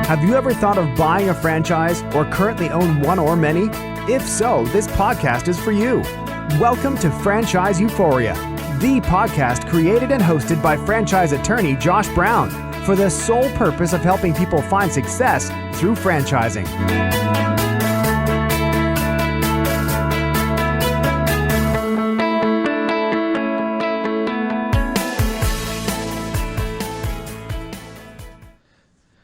Have you ever thought of buying a franchise or currently own one or many? If so, this podcast is for you. Welcome to Franchise Euphoria, the podcast created and hosted by franchise attorney Josh Brown for the sole purpose of helping people find success through franchising.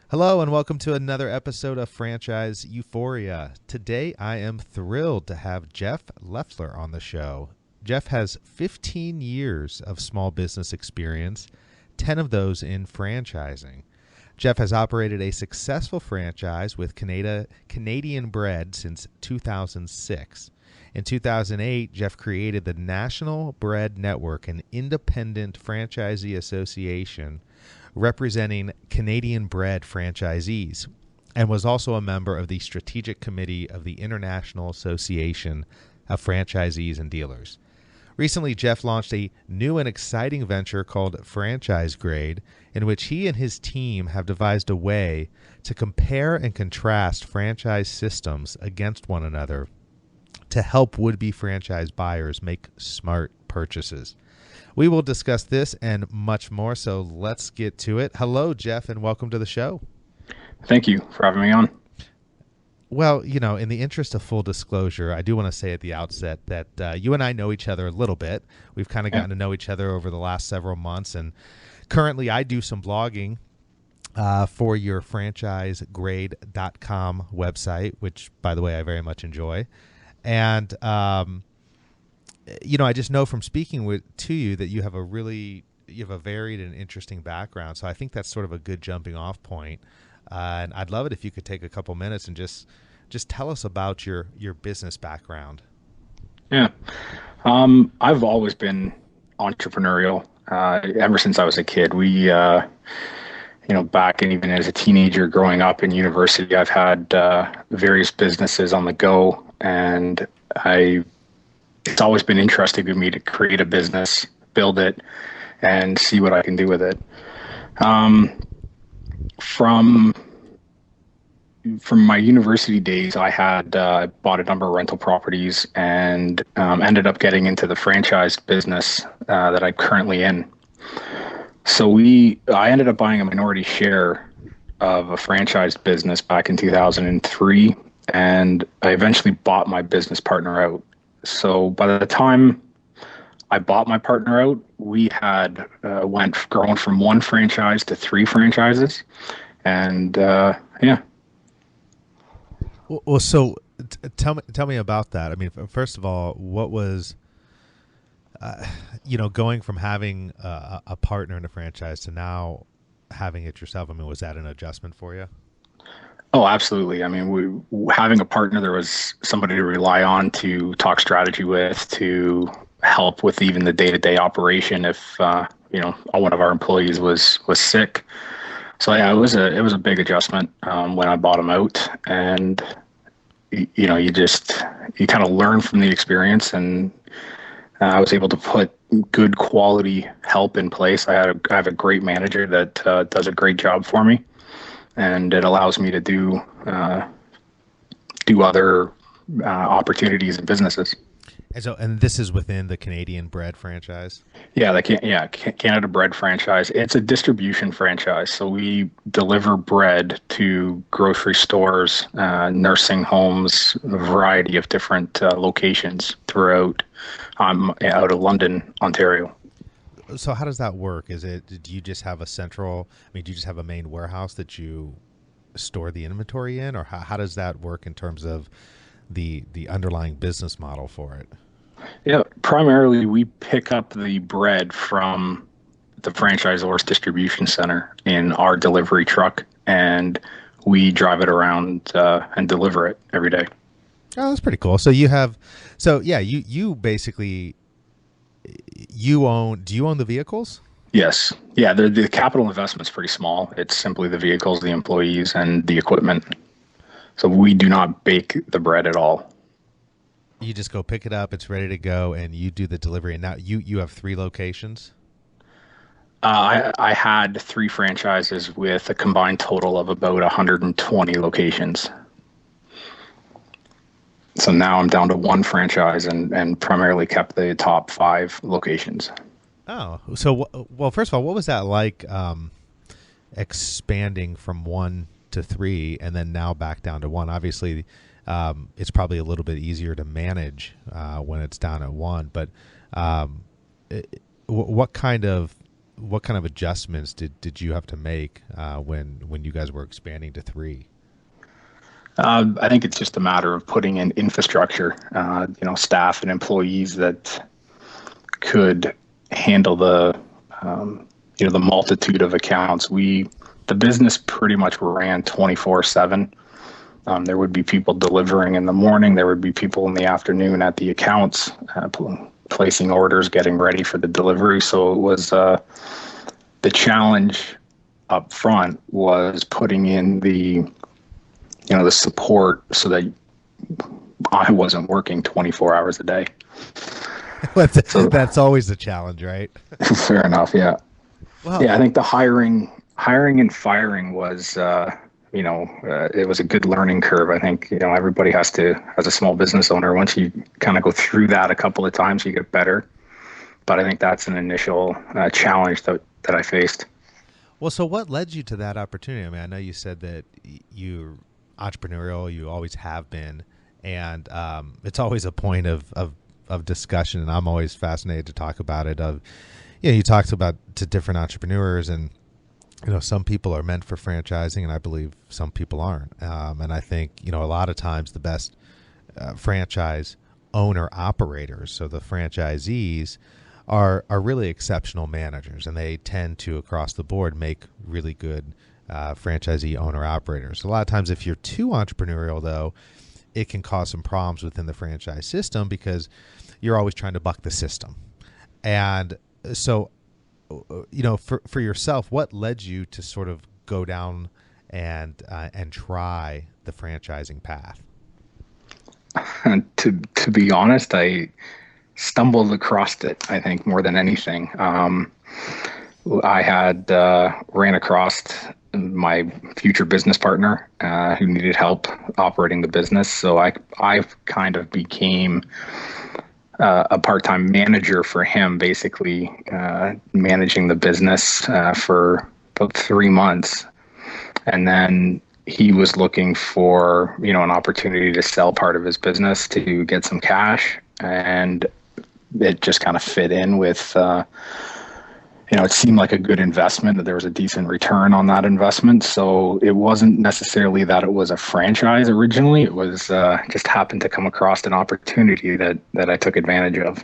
Hello and welcome to another episode of Franchise Euphoria. Today I am thrilled to have Jeff Lefler on the show. Jeff has 15 years of small business experience, 10 of those in franchising. Jeff has operated a successful franchise with Canadian Bread since 2006. In 2008, Jeff created the National Bread Network, an independent franchisee association representing Canadian Bread franchisees, and was also a member of the Strategic Committee of the International Association of Franchisees and Dealers. Recently, Jeff launched a new and exciting venture called Franchise Grade, in which he and his team have devised a way to compare and contrast franchise systems against one another to help would-be franchise buyers make smart purchases. We will discuss this and much more, so let's get to it. Hello, Jeff, and welcome to the show. Thank you for having me on. Well, you know, in the interest of full disclosure, I do want to say at the outset that you and I know each other a little bit. We've kind of gotten to know each other over the last several months, and currently I do some blogging for your franchisegrade.com website, which, by the way, I very much enjoy. And you know, I just know from speaking to you that you have a varied and interesting background. So I think that's sort of a good jumping off point. And I'd love it if you could take a couple minutes and just tell us about your business background. Yeah. I've always been entrepreneurial ever since I was a kid. We, back and even as a teenager growing up in university, I've had various businesses on the go, and it's always been interesting to me to create a business, build it, and see what I can do with it. From my university days, I had bought a number of rental properties and ended up getting into the franchise business that I'm currently in. So I ended up buying a minority share of a franchise business back in 2003, and I eventually bought my business partner out. So by the time I bought my partner out, we had grown from one franchise to three franchises, and yeah. Well, so tell me about that. I mean, first of all, what was going from having a partner in a franchise to now having it yourself? I mean, was that an adjustment for you? Oh, absolutely. I mean, having a partner, there was somebody to rely on, to talk strategy with, to help with even the day-to-day operation if one of our employees was sick. So yeah, it was a big adjustment when I bought him out, and you kind of learn from the experience, and I was able to put good quality help in place. I have a great manager that does a great job for me, and it allows me to do other opportunities and businesses. And this is within the Canadian Bread franchise? Yeah, Canada Bread franchise. It's a distribution franchise, so we deliver bread to grocery stores, nursing homes, a variety of different locations throughout out of London, Ontario. So how does that work? Do you just have do you just have a main warehouse that you store the inventory in, or how does that work in terms of the underlying business model for it? Yeah, primarily we pick up the bread from the franchisor's distribution center in our delivery truck, and we drive it around and deliver it every day. Oh, that's pretty cool. So you basically do you own the vehicles? Yes. Yeah, the capital investment's pretty small. It's simply the vehicles, the employees, and the equipment. So we do not bake the bread at all. You just go pick it up, it's ready to go, and you do the delivery. And now you have 3 locations? I had 3 franchises with a combined total of about 120 locations. So now I'm down to 1 franchise and primarily kept the top 5 locations. Oh, so, well, first of all, what was that like, expanding from 1 to 3 and then now back down to 1? Obviously, it's probably a little bit easier to manage when it's down at 1, but what kind of adjustments did you have to make when you guys were expanding to 3? I think it's just a matter of putting in infrastructure, staff and employees that could handle the multitude of accounts. The business pretty much ran 24/7. There would be people delivering in the morning. There would be people in the afternoon at the accounts, placing orders, getting ready for the delivery. So it was the challenge up front was putting in the support so that I wasn't working 24 hours a day. That's always the challenge, right? Fair enough. Yeah. Well, Yeah. I think the hiring and firing was, it was a good learning curve. I think, everybody has to, as a small business owner, once you kind of go through that a couple of times, you get better. But I think that's an initial challenge that I faced. Well, so what led you to that opportunity? I mean, I know you said that you're entrepreneurial, you always have been, and it's always a point of discussion, and I'm always fascinated to talk about it. You talked about to different entrepreneurs, and some people are meant for franchising, and I believe some people aren't. And I think a lot of times the best franchise owner operators, so the franchisees, are really exceptional managers, and they tend to, across the board, make really good franchisee owner operators. A lot of times, if you're too entrepreneurial, though, it can cause some problems within the franchise system because you're always trying to buck the system. And so, for yourself, what led you to sort of go down and try the franchising path? To be honest, I stumbled across it, I think, more than anything. I had ran across my future business partner who needed help operating the business. So I kind of became a part-time manager for him, basically managing the business for about 3 months. And then he was looking for, an opportunity to sell part of his business to get some cash. And it just kind of fit in with, it seemed like a good investment, that there was a decent return on that investment. So it wasn't necessarily that it was a franchise originally. It was just happened to come across an opportunity that I took advantage of.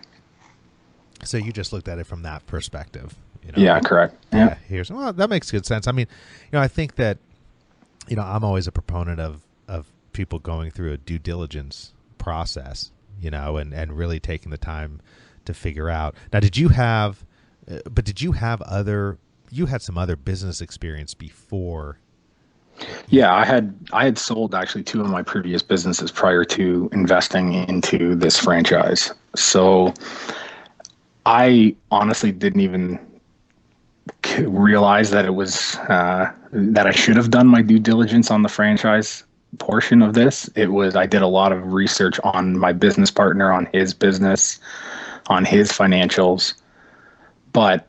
So you just looked at it from that perspective. Yeah, correct. Yeah. Well, that makes good sense. I mean, I think that, I'm always a proponent of people going through a due diligence process, and really taking the time to figure out. Now, did you have some other business experience before? Yeah, I had sold actually 2 of my previous businesses prior to investing into this franchise. So I honestly didn't even realize that it was that I should have done my due diligence on the franchise portion of this. I did a lot of research on my business partner, on his business, on his financials. But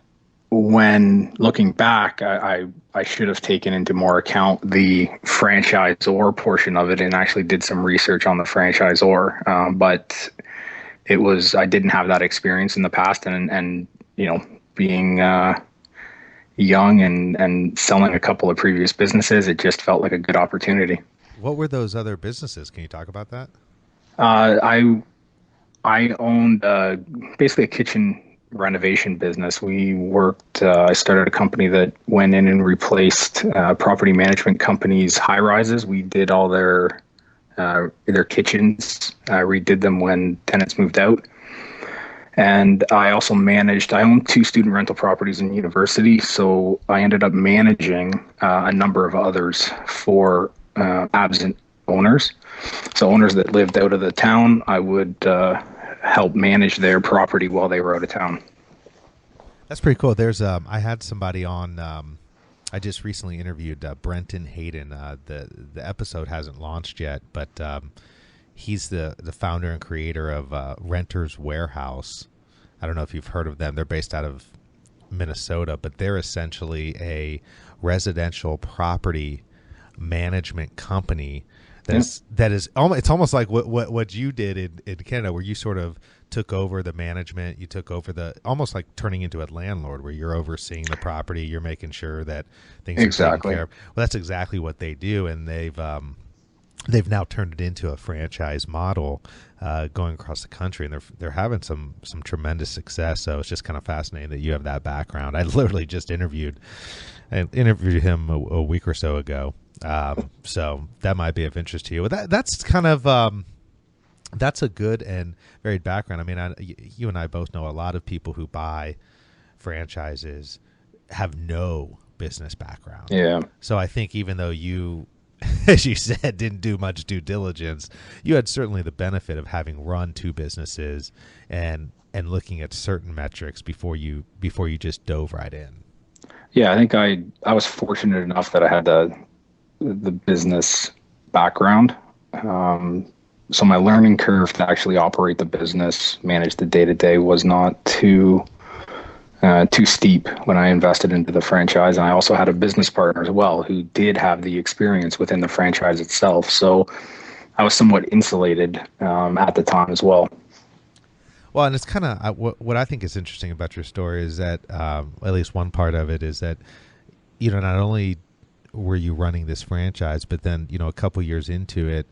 when looking back, I should have taken into more account the franchisor portion of it and actually did some research on the franchisor. But I didn't have that experience in the past, and being young and selling a couple of previous businesses, it just felt like a good opportunity. What were those other businesses? Can you talk about that? I owned basically a kitchen renovation business. I started a company that went in and replaced property management companies' high rises. We did all their kitchens, redid them when tenants moved out. And I also I owned 2 student rental properties in university. So I ended up managing a number of others for absent owners. So owners that lived out of the town, I would help manage their property while they were out of town. That's pretty cool. There's I had somebody on. I just recently interviewed Brenton Hayden. The episode hasn't launched yet, but he's the founder and creator of Renters Warehouse. I don't know if you've heard of them. They're based out of Minnesota, but they're essentially a residential property management company that is it's almost like what you did in Canada, where you sort of took over the management, you took over almost like turning into a landlord, where you're overseeing the property, you're making sure that things are taken care of. Well, that's exactly what they do, and they've now turned it into a franchise model going across the country, and they're having some tremendous success. So it's just kind of fascinating that you have that background. I literally just interviewed him a week or so ago. So that might be of interest to you. That's kind of that's a good and varied background. I mean, you and I both know a lot of people who buy franchises have no business background. Yeah. So I think even though you, as you said, didn't do much due diligence, you had certainly the benefit of having run two businesses and looking at certain metrics before you just dove right in. Yeah, I think I was fortunate enough that I had the business background. So my learning curve to actually operate the business, manage the day-to-day, was not too steep when I invested into the franchise. And I also had a business partner as well who did have the experience within the franchise itself. So I was somewhat insulated at the time as well. Well, and it's kind of what I think is interesting about your story is that at least one part of it is that, not only were you running this franchise, but then, a couple years into it,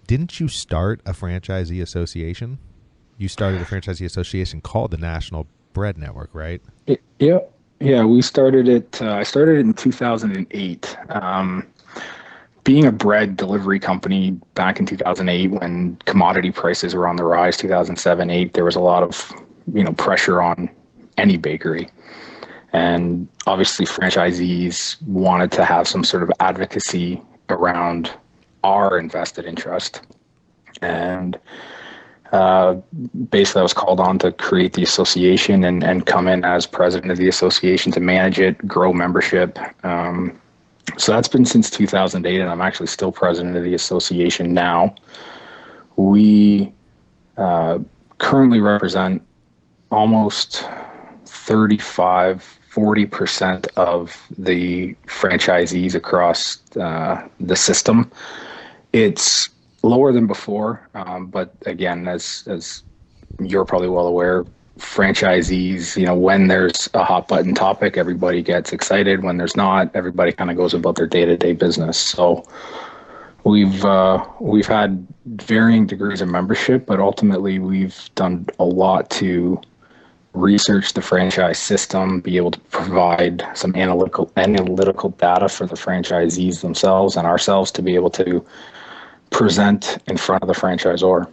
didn't you start a franchisee association? You started a franchisee association called the National Bread Network, right? Yeah, we started it. I started it in 2008. Being a bread delivery company back in 2008, when commodity prices were on the rise, 2007-8, there was a lot of pressure on any bakery, and obviously franchisees wanted to have some sort of advocacy around our invested interest, and basically I was called on to create the association and come in as president of the association to manage it, grow membership. So that's been since 2008, and I'm actually still president of the association now. We currently represent almost 40% of the franchisees across the system. It's lower than before, but again, as you're probably well aware, franchisees, when there's a hot button topic, everybody gets excited. When there's not, everybody kind of goes about their day-to-day business. So we've had varying degrees of membership, but ultimately we've done a lot to research the franchise system, be able to provide some analytical data for the franchisees themselves and ourselves to be able to present in front of the franchisor.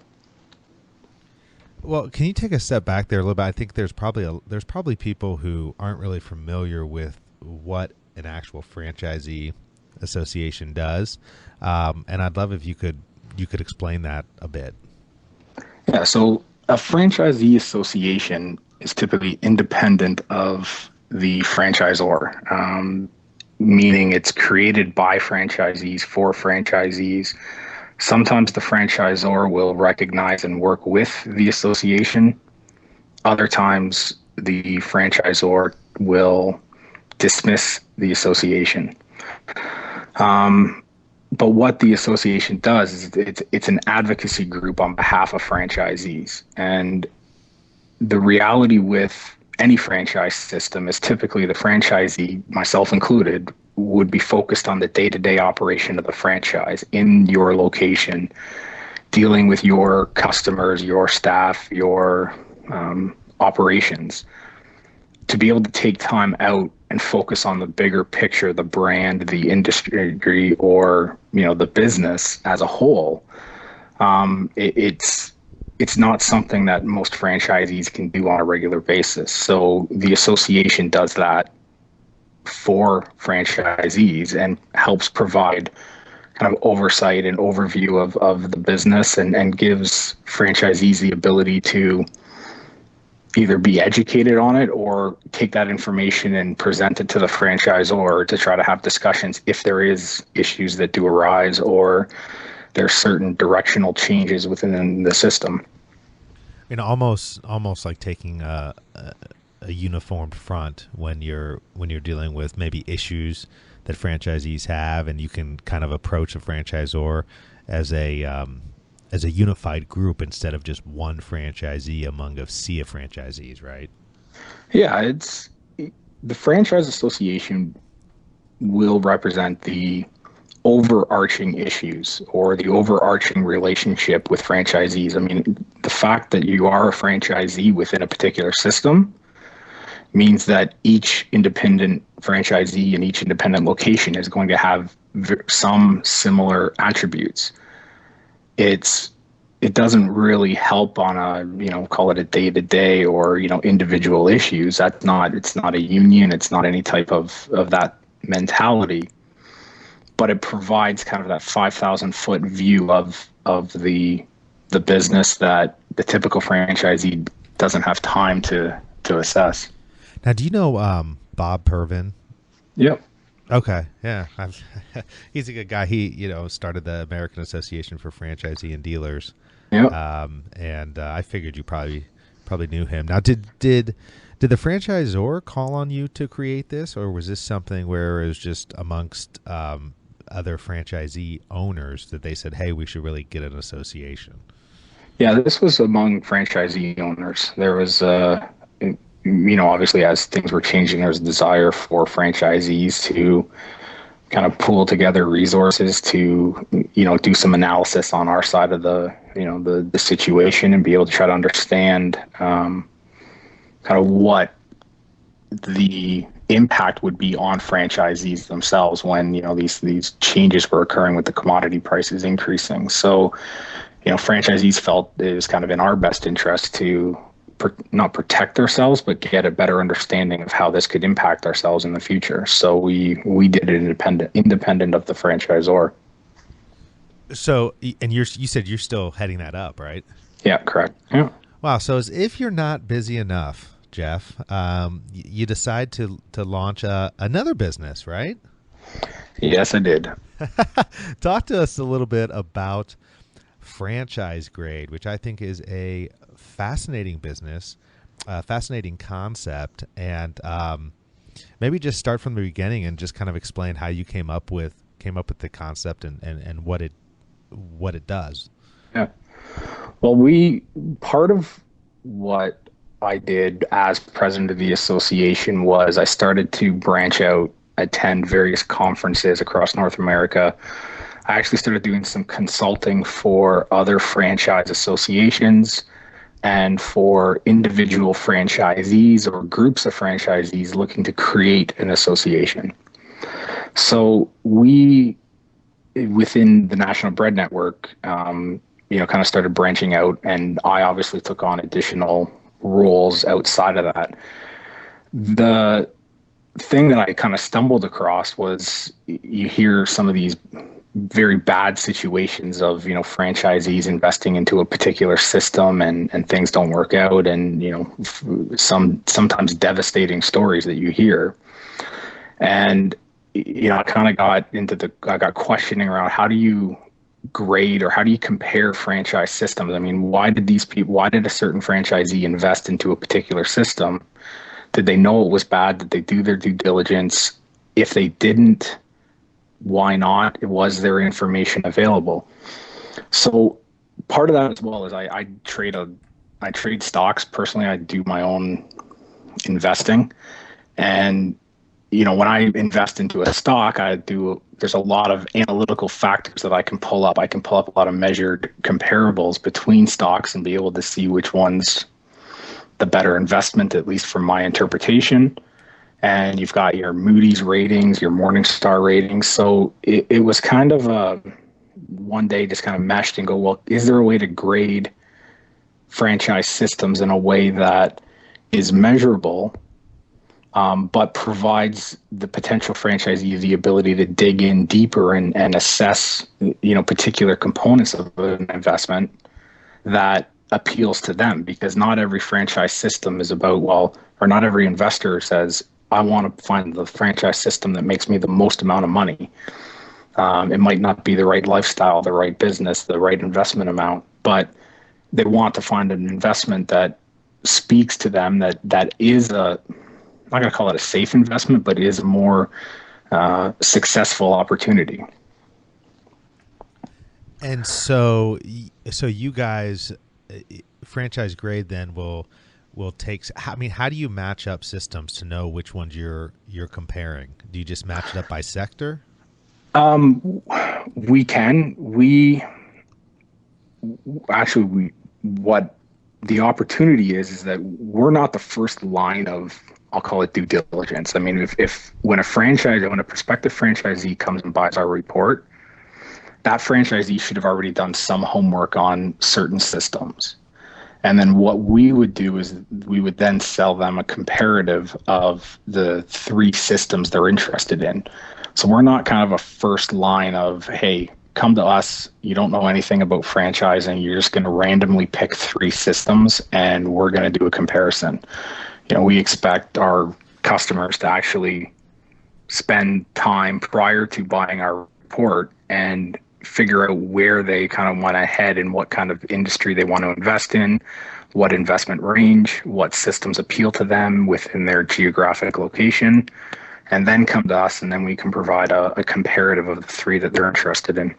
Well, can you take a step back there a little bit? I think there's probably people who aren't really familiar with what an actual franchisee association does, and I'd love if you could explain that a bit. Yeah, so a franchisee association is typically independent of the franchisor, meaning it's created by franchisees for franchisees. Sometimes the franchisor will recognize and work with the association. Other times the franchisor will dismiss the association. But what the association does is it's an advocacy group on behalf of franchisees. And the reality with any franchise system is typically the franchisee, myself included, would be focused on the day-to-day operation of the franchise in your location, dealing with your customers, your staff, your operations. To be able to take time out and focus on the bigger picture, the brand, the industry, or the business as a whole, it's not something that most franchisees can do on a regular basis. So the association does that for franchisees and helps provide kind of oversight and overview of the business, and gives franchisees the ability to either be educated on it or take that information and present it to the franchisor to try to have discussions if there is issues that do arise or there's certain directional changes within the system. Almost like taking a uniformed front when you're dealing with maybe issues that franchisees have, and you can kind of approach a franchisor as a unified group instead of just one franchisee among a sea of franchisees, right? Yeah, it's the franchise association will represent the overarching issues or the overarching relationship with franchisees. I mean, the fact that you are a franchisee within a particular system means that each independent franchisee in each independent location is going to have some similar attributes. It doesn't really help on a, call it a day-to-day or, individual issues. It's not a union. It's not any type of that mentality, but it provides kind of that 5,000-foot view of the business that the typical franchisee doesn't have time to assess. Now, do you know Bob Pervin? Yep. Okay, yeah, he's a good guy. He, started the American Association for Franchisee and Dealers. Yep. And I figured you probably knew him. Now, did the franchisor call on you to create this, or was this something where it was just amongst other franchisee owners that they said, "Hey, we should really get an association"? Yeah, this was among franchisee owners. There was obviously as things were changing, there was a desire for franchisees to kind of pool together resources to, do some analysis on our side of the situation and be able to try to understand kind of what the impact would be on franchisees themselves when, these changes were occurring with the commodity prices increasing. So, franchisees felt it was kind of in our best interest to not protect ourselves, but get a better understanding of how this could impact ourselves in the future. So we did it independent of the franchisor. So, and you said you're still heading that up, right? Yeah, correct. Yeah. Wow. So as if you're not busy enough, Jeff, you decide to launch another business, right? Yes, I did. Talk to us a little bit about Franchise Grade, which I think is a fascinating business, fascinating concept, and maybe just start from the beginning and just kind of explain how you came up with the concept and what it does. Yeah. Well, part of what I did as president of the association was I started to branch out, attend various conferences across North America. I actually started doing some consulting for other franchise associations and for individual franchisees or groups of franchisees looking to create an association. So we, within the National Bread Network, kind of started branching out, and I obviously took on additional roles outside of that. The thing that I kind of stumbled across was you hear some of these very bad situations of, franchisees investing into a particular system and things don't work out, and, sometimes devastating stories that you hear. And, I kind of I got questioning around how do you grade or how do you compare franchise systems? I mean, why did a certain franchisee invest into a particular system? Did they know it was bad? Did they do their due diligence? If they didn't, why not? Was there information available? So part of that as well is I trade stocks. Personally, I do my own investing. And, when I invest into a stock, there's a lot of analytical factors that I can pull up. I can pull up a lot of measured comparables between stocks and be able to see which one's the better investment, at least from my interpretation. And you've got your Moody's ratings, your Morningstar ratings. So it was kind of one day just kind of meshed and go, well, is there a way to grade franchise systems in a way that is measurable but provides the potential franchisee the ability to dig in deeper and assess, particular components of an investment that appeals to them, because not every franchise system is about, or not every investor says, I want to find the franchise system that makes me the most amount of money. It might not be the right lifestyle, the right business, the right investment amount, but they want to find an investment that speaks to them, that is I'm not going to call it a safe investment, but is a more successful opportunity. And so you guys, franchise grade then will take. I mean, how do you match up systems to know which ones you're comparing? Do you just match it up by sector? We can. What the opportunity is that we're not the first line of, I'll call it, due diligence. I mean, if when a prospective franchisee comes and buys our report, that franchisee should have already done some homework on certain systems. And then what we would do is we would then sell them a comparative of the 3 systems they're interested in. So we're not kind of a first line of, hey, come to us, you don't know anything about franchising, you're just going to randomly pick 3 systems and we're going to do a comparison. We expect our customers to actually spend time prior to buying our report and figure out where they kind of want to head and what kind of industry they want to invest in, what investment range, what systems appeal to them within their geographic location, and then come to us, and then we can provide a comparative of the 3 that they're interested in.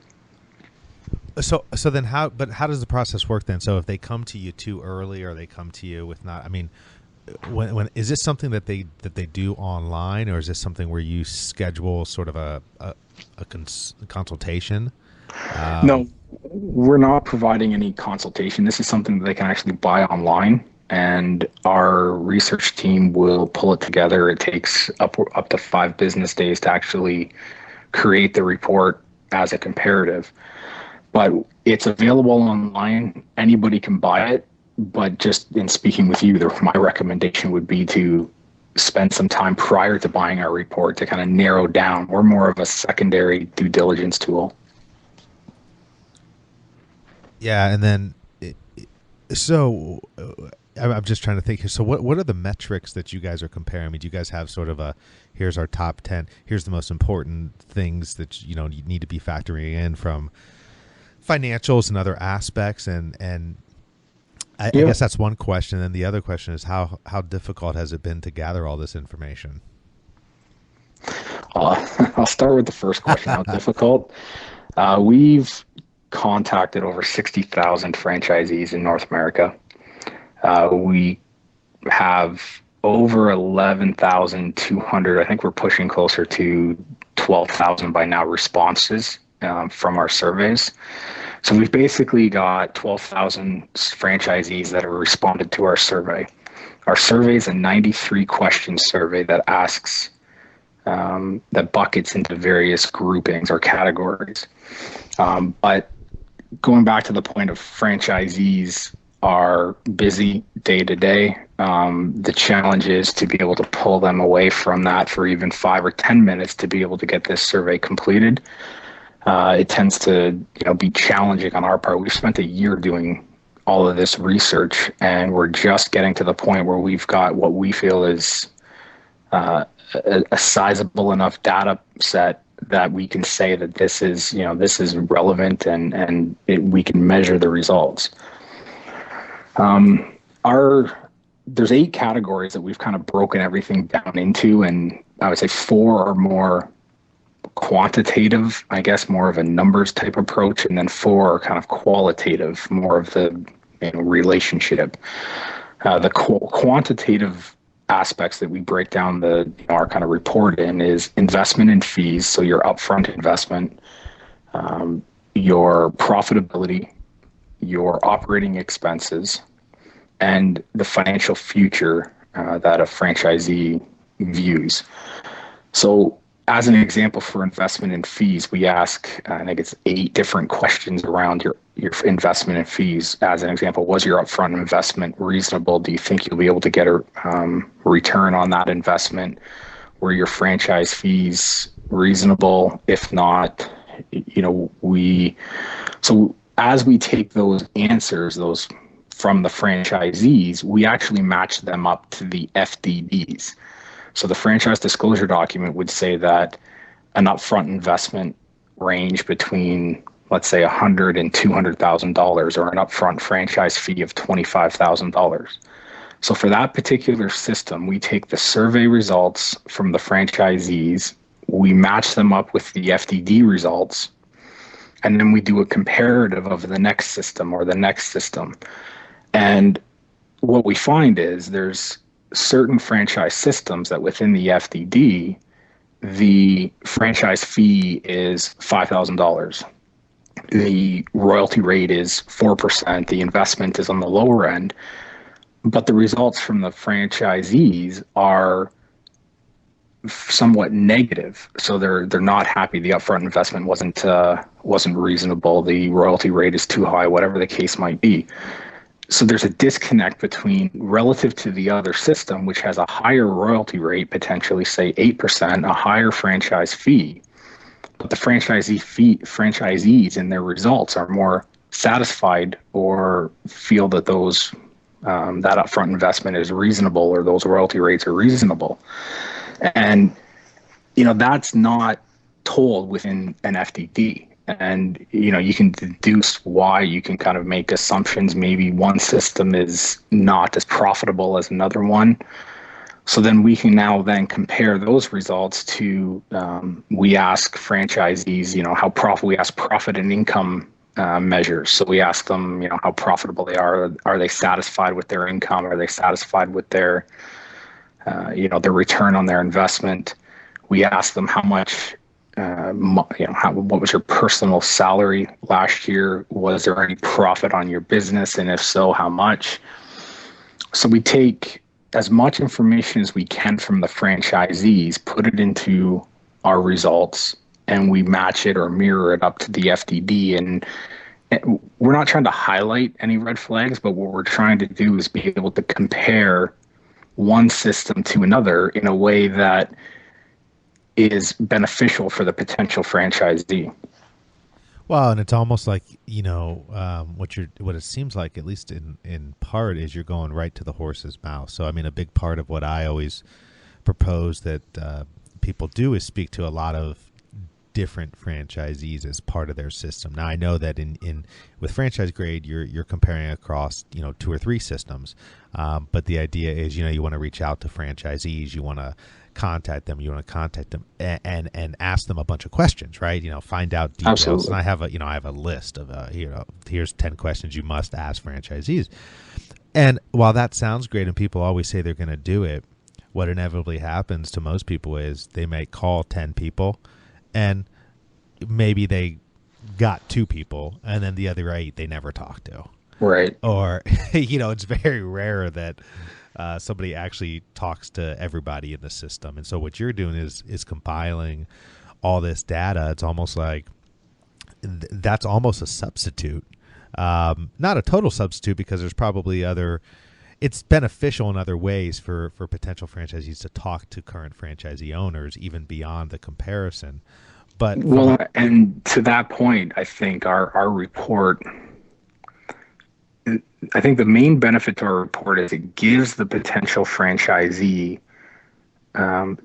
So then how does the process work then? So if they come to you too early, or they come to you with not, I mean, when is this something that they do online, or is this something where you schedule sort of a consultation? No, we're not providing any consultation. This is something that they can actually buy online, and our research team will pull it together. It takes up to 5 business days to actually create the report as a comparative. But it's available online. Anybody can buy it. But just in speaking with you, my recommendation would be to spend some time prior to buying our report to kind of narrow down. We're more of a secondary due diligence tool. Yeah, and then I'm just trying to think here. So what are the metrics that you guys are comparing? I mean, do you guys have sort of here's our top 10, here's the most important things that you need to be factoring in from financials and other aspects, and I guess that's one question. And the other question is how difficult has it been to gather all this information? I'll start with the first question. How difficult? We've contacted over 60,000 franchisees in North America. We have over 11,200. I think we're pushing closer to 12,000 by now responses from our surveys. So we've basically got 12,000 franchisees that have responded to our survey. Our survey is a 93-question survey that asks, that buckets into various groupings or categories. But going back to the point of franchisees are busy day to day. The challenge is to be able to pull them away from that for even 5 or 10 minutes to be able to get this survey completed. It tends to be challenging on our part. We've spent a year doing all of this research, and we're just getting to the point where we've got what we feel is a sizable enough data set that we can say that this is relevant and we can measure the results. There's 8 categories that we've kind of broken everything down into, and I would say 4 are more quantitative, I guess, more of a numbers type approach, and then 4 are kind of qualitative, more of the relationship. The quantitative aspects that we break down our kind of report in is investment in fees, so your upfront investment, your profitability, your operating expenses, and the financial future that a franchisee views. So as an example for investment in fees, we ask, I think it's 8 different questions around your investment and fees, as an example. Was your upfront investment reasonable? Do you think you'll be able to get a return on that investment? Were your franchise fees reasonable? If not, so as we take those answers, those from the franchisees, we actually match them up to the FDDs. So the franchise disclosure document would say that an upfront investment range between, let's say, $100,000 and $200,000, or an upfront franchise fee of $25,000. So for that particular system, we take the survey results from the franchisees, we match them up with the FDD results, and then we do a comparative of the next system or the next system. And what we find is there's certain franchise systems that within the FDD, the franchise fee is $5,000. The royalty rate is 4%. The investment is on the lower end. But the results from the franchisees are somewhat negative. So they're not happy. The upfront investment wasn't reasonable. The royalty rate is too high, whatever the case might be. So there's a disconnect between, relative to the other system, which has a higher royalty rate, potentially say 8%, a higher franchise fee, but the franchisees in their results are more satisfied or feel that those that upfront investment is reasonable, or those royalty rates are reasonable. And that's not told within an FDD. And you can deduce why. You can kind of make assumptions. Maybe one system is not as profitable as another one. So then we can compare those results to, we ask franchisees, we ask profit and income measures. So we ask them, how profitable they are. Are they satisfied with their income? Are they satisfied with their, their return on their investment? We ask them how much, what was your personal salary last year? Was there any profit on your business? And if so, how much? So we take as much information as we can from the franchisees, put it into our results, and we match it or mirror it up to the FDD. And we're not trying to highlight any red flags, but what we're trying to do is be able to compare one system to another in a way that is beneficial for the potential franchisee. Well, and it's almost like, what it seems like, at least in part, is you're going right to the horse's mouth. So, I mean, a big part of what I always propose that people do is speak to a lot of different franchisees as part of their system. Now, I know that in with franchise grade, you're comparing across 2 or 3 systems, but the idea is you want to reach out to franchisees, you want to contact them, and ask them a bunch of questions, right? Find out details. Absolutely. And I have a list of here's 10 questions you must ask franchisees. And while that sounds great and people always say they're going to do it, what inevitably happens to most people is they may call 10 people and maybe they got 2 people, and then the other 8 they never talked to. Right. Or, it's very rare that somebody actually talks to everybody in the system. And so what you're doing is compiling all this data. It's almost like that's almost a substitute. Not a total substitute, because there's probably it's beneficial in other ways for potential franchisees to talk to current franchisee owners, even beyond the comparison. But and to that point, I think our report, I think the main benefit to our report is it gives the potential franchisee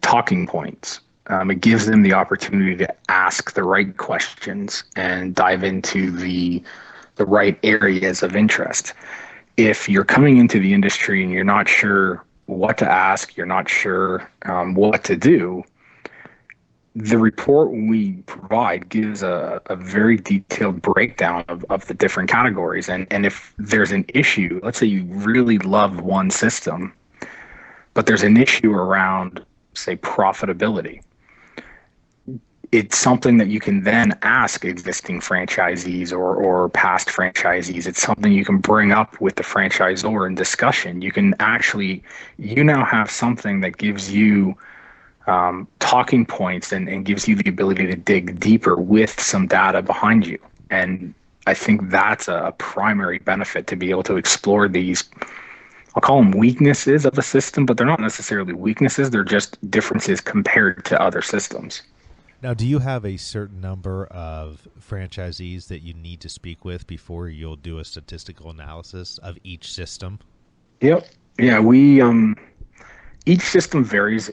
talking points. It gives them the opportunity to ask the right questions and dive into the right areas of interest. If you're coming into the industry and you're not sure what to ask, you're not sure what to do, the report we provide gives a very detailed breakdown of the different categories. And if there's an issue, let's say you really love one system, but there's an issue around, say, profitability, it's something that you can then ask existing franchisees or past franchisees. It's something you can bring up with the franchisor in discussion. You can actually, you now have something that gives you talking points and gives you the ability to dig deeper with some data behind you. And I think that's a primary benefit, to be able to explore these, I'll call them weaknesses of the system, but they're not necessarily weaknesses. They're just differences compared to other systems. Now, do you have a certain number of franchisees that you need to speak with before you'll do a statistical analysis of each system? Yep. Yeah, we each system varies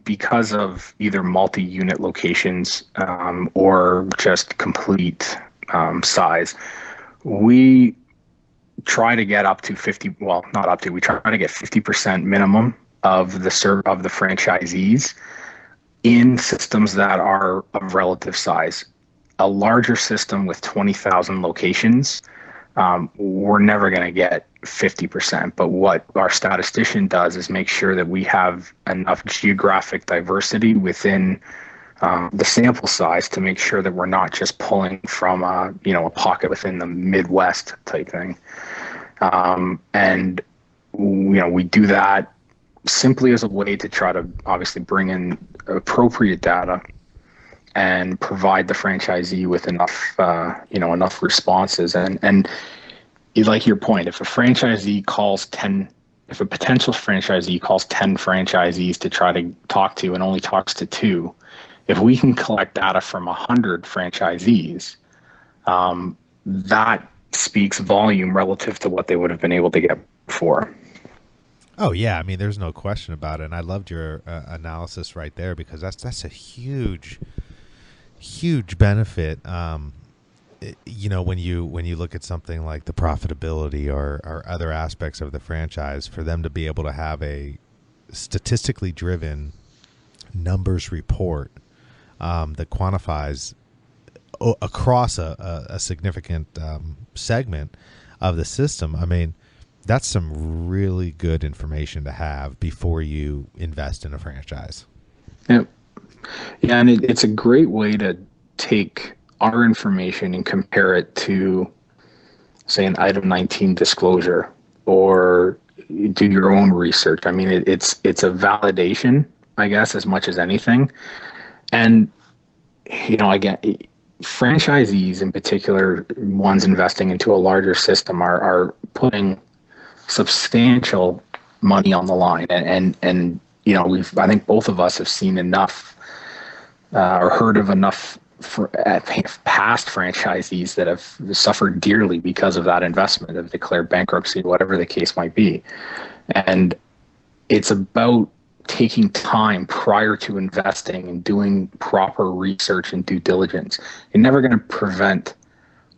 because of either multi-unit locations or just complete size. We try to get up to 50, well, not up to, we try to get 50% minimum of the franchisees in systems that are of relative size. A larger system with 20,000 locations, we're never going to get 50%. But what our statistician does is make sure that we have enough geographic diversity within the sample size to make sure that we're not just pulling from a pocket within the Midwest type thing. And we do that simply as a way to try to obviously bring in appropriate data and provide the franchisee with enough enough responses. And like your point, if a potential franchisee calls 10 franchisees to try to talk to and only talks to 2, if we can collect data from 100 franchisees, that speaks volume relative to what they would have been able to get before. Oh yeah, I mean, there's no question about it, and I loved your analysis right there, because that's a huge benefit. When you look at something like the profitability or other aspects of the franchise, for them to be able to have a statistically driven numbers report that quantifies across a significant segment of the system. I mean, that's some really good information to have before you invest in a franchise. Yeah, and it's a great way to take our information and compare it to, say, an item 19 disclosure, or do your own research. I mean, it's a validation, I guess, as much as anything. And again, franchisees in particular, ones investing into a larger system, are putting substantial money on the line, and I think both of us have seen enough or heard of enough past franchisees that have suffered dearly because of that investment, have declared bankruptcy, whatever the case might be. And it's about taking time prior to investing and doing proper research and due diligence. You're never going to prevent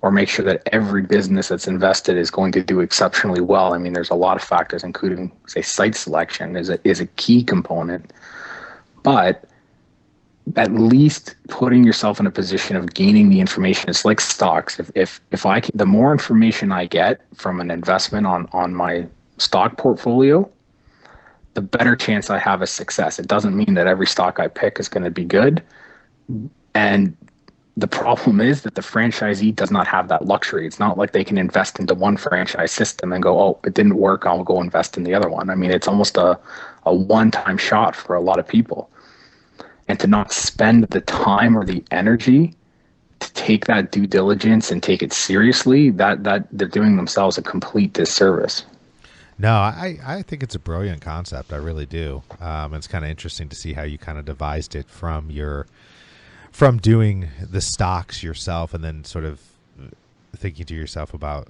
or make sure that every business that's invested is going to do exceptionally well. I mean, there's a lot of factors, including, say, site selection is a key component. But at least putting yourself in a position of gaining the information. It's like stocks. If the more information I get from an investment on my stock portfolio, the better chance I have of success. It doesn't mean that every stock I pick is going to be good. And the problem is that the franchisee does not have that luxury. It's not like they can invest into one franchise system and go, oh, it didn't work, I'll go invest in the other one. I mean, it's almost a one-time shot for a lot of people. And to not spend the time or the energy to take that due diligence and take it seriously, that they're doing themselves a complete disservice. No, I think it's a brilliant concept. I really do. It's kind of interesting to see how you kind of devised it from doing the stocks yourself, and then sort of thinking to yourself about,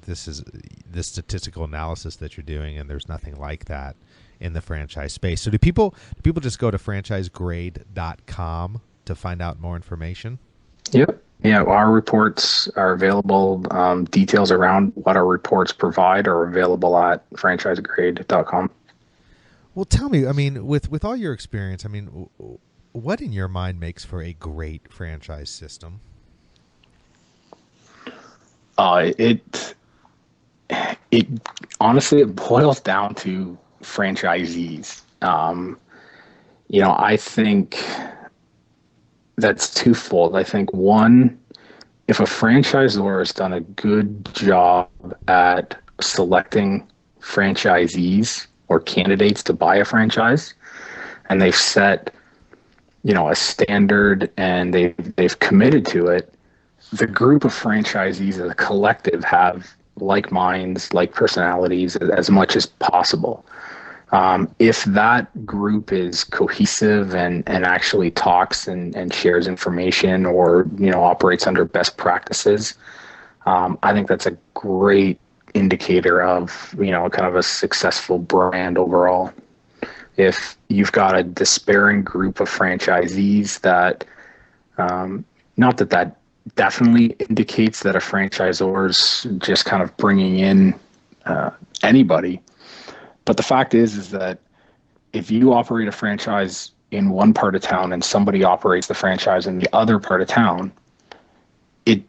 this is this statistical analysis that you're doing, and there's nothing like that in the franchise space. So do people just go to franchisegrade.com to find out more information? Yep. Yeah, our reports are available. Details around what our reports provide are available at franchisegrade.com. Well, tell me, I mean, with all your experience, I mean, what in your mind makes for a great franchise system? It honestly, it boils down to franchisees. I think that's twofold. I think one, if a franchisor has done a good job at selecting franchisees or candidates to buy a franchise, and they've set, a standard, and they've committed to it, the group of franchisees as a collective have like minds, like personalities as much as possible. If that group is cohesive and actually talks and shares information, or operates under best practices, I think that's a great indicator of kind of a successful brand overall. If you've got a despairing group of franchisees that, not that that definitely indicates that a franchisor's just kind of bringing in anybody, but the fact is that if you operate a franchise in one part of town and somebody operates the franchise in the other part of town, it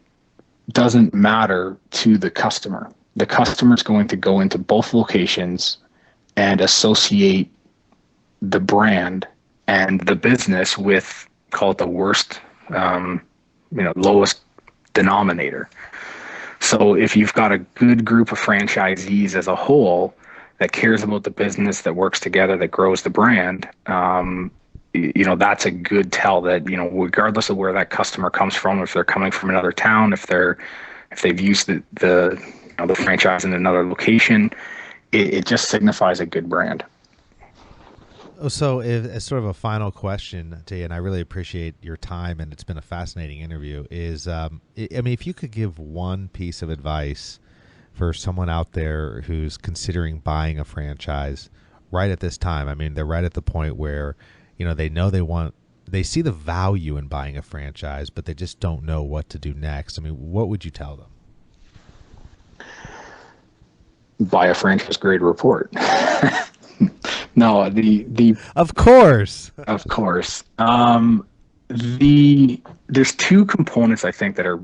doesn't matter to the customer. The customer is going to go into both locations and associate the brand and the business with, call it the worst, lowest denominator. So if you've got a good group of franchisees as a whole that cares about the business, that works together, that grows the brand, that's a good tell that, regardless of where that customer comes from, if they're coming from another town, if they've used the franchise in another location, it just signifies a good brand. So, as sort of a final question to you, and I really appreciate your time, and it's been a fascinating interview, is, if you could give one piece of advice for someone out there who's considering buying a franchise right at this time. I mean, they're right at the point where, they see the value in buying a franchise, but they just don't know what to do next. I mean, what would you tell them? Buy a franchise grade report. No, of course. There's two components I think that are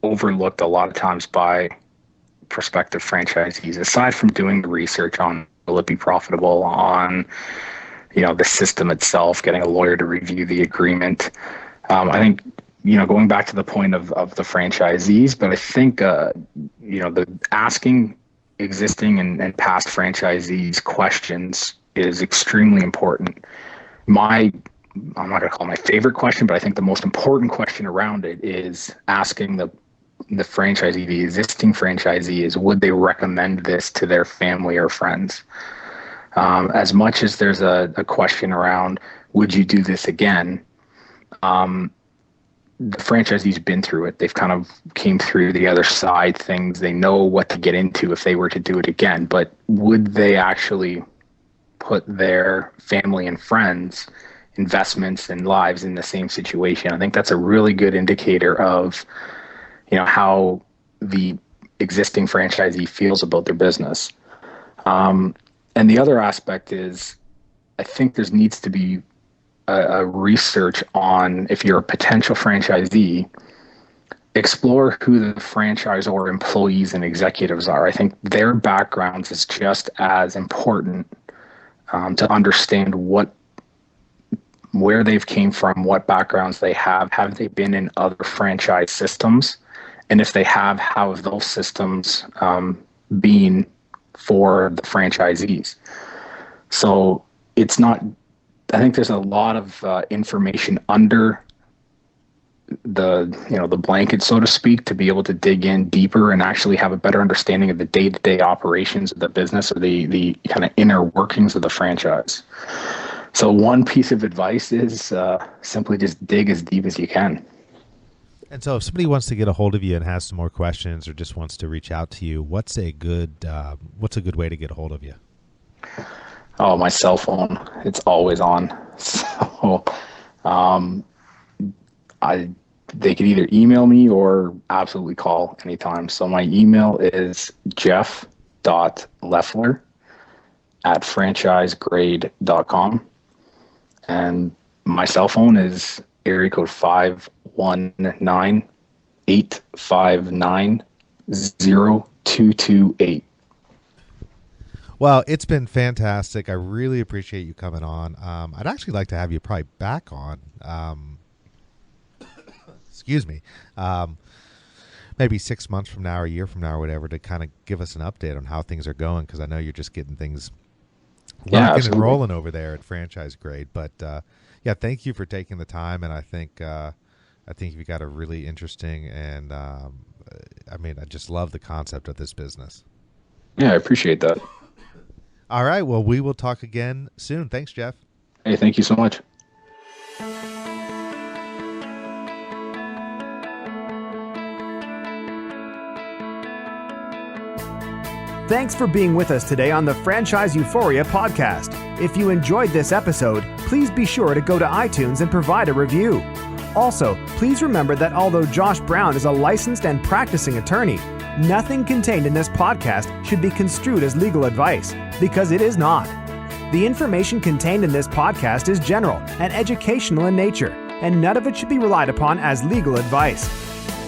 overlooked a lot of times by prospective franchisees, aside from doing the research on will it be profitable, on the system itself, getting a lawyer to review the agreement. I think going back to the point of the franchisees, but I think the asking existing and past franchisees questions is extremely important. I'm not going to call it my favorite question, but I think the most important question around it is asking the franchisee, the existing franchisee, is would they recommend this to their family or friends? As much as there's a question around would you do this again, the franchisee's been through it. They've kind of came through the other side things. They know what to get into if they were to do it again, but would they actually put their family and friends, investments and lives in the same situation? I think that's a really good indicator of, how the existing franchisee feels about their business. And the other aspect is, I think there needs to be a research on, if you're a potential franchisee, explore who the franchisor employees and executives are. I think their backgrounds is just as important to understand where they've came from, what backgrounds they have they been in other franchise systems, and if they have, how have those systems been for the franchisees? So it's not, I think there's a lot of information under the blanket, so to speak, to be able to dig in deeper and actually have a better understanding of the day-to-day operations of the business, or the kind of inner workings of the franchise. So one piece of advice is simply just dig as deep as you can. And so if somebody wants to get a hold of you and has some more questions, or just wants to reach out to you, what's a good way to get a hold of you? Oh, my cell phone. It's always on. So they could either email me or absolutely call anytime. So my email is jeff.leffler@franchisegrade.com. And my cell phone is area code 519-859-0228. Well, it's been fantastic. I really appreciate you coming on. I'd actually like to have you probably back on. Excuse me. Maybe 6 months from now or a year from now or whatever, to kind of give us an update on how things are going, because I know you're just getting things rocking and rolling over there at Franchise Grade. But yeah, thank you for taking the time, and I think I think you've got a really interesting and I just love the concept of this business. Yeah, I appreciate that. All right. Well, we will talk again soon. Thanks, Jeff. Hey, thank you so much. Thanks for being with us today on the Franchise Euphoria podcast. If you enjoyed this episode, please be sure to go to iTunes and provide a review. Also, please remember that although Josh Brown is a licensed and practicing attorney, nothing contained in this podcast should be construed as legal advice, because it is not. The information contained in this podcast is general and educational in nature, and none of it should be relied upon as legal advice.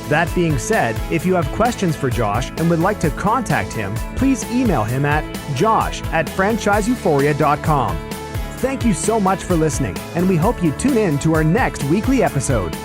That being said, if you have questions for Josh and would like to contact him, please email him at josh@franchiseeuphoria.com. Thank you so much for listening, and we hope you tune in to our next weekly episode.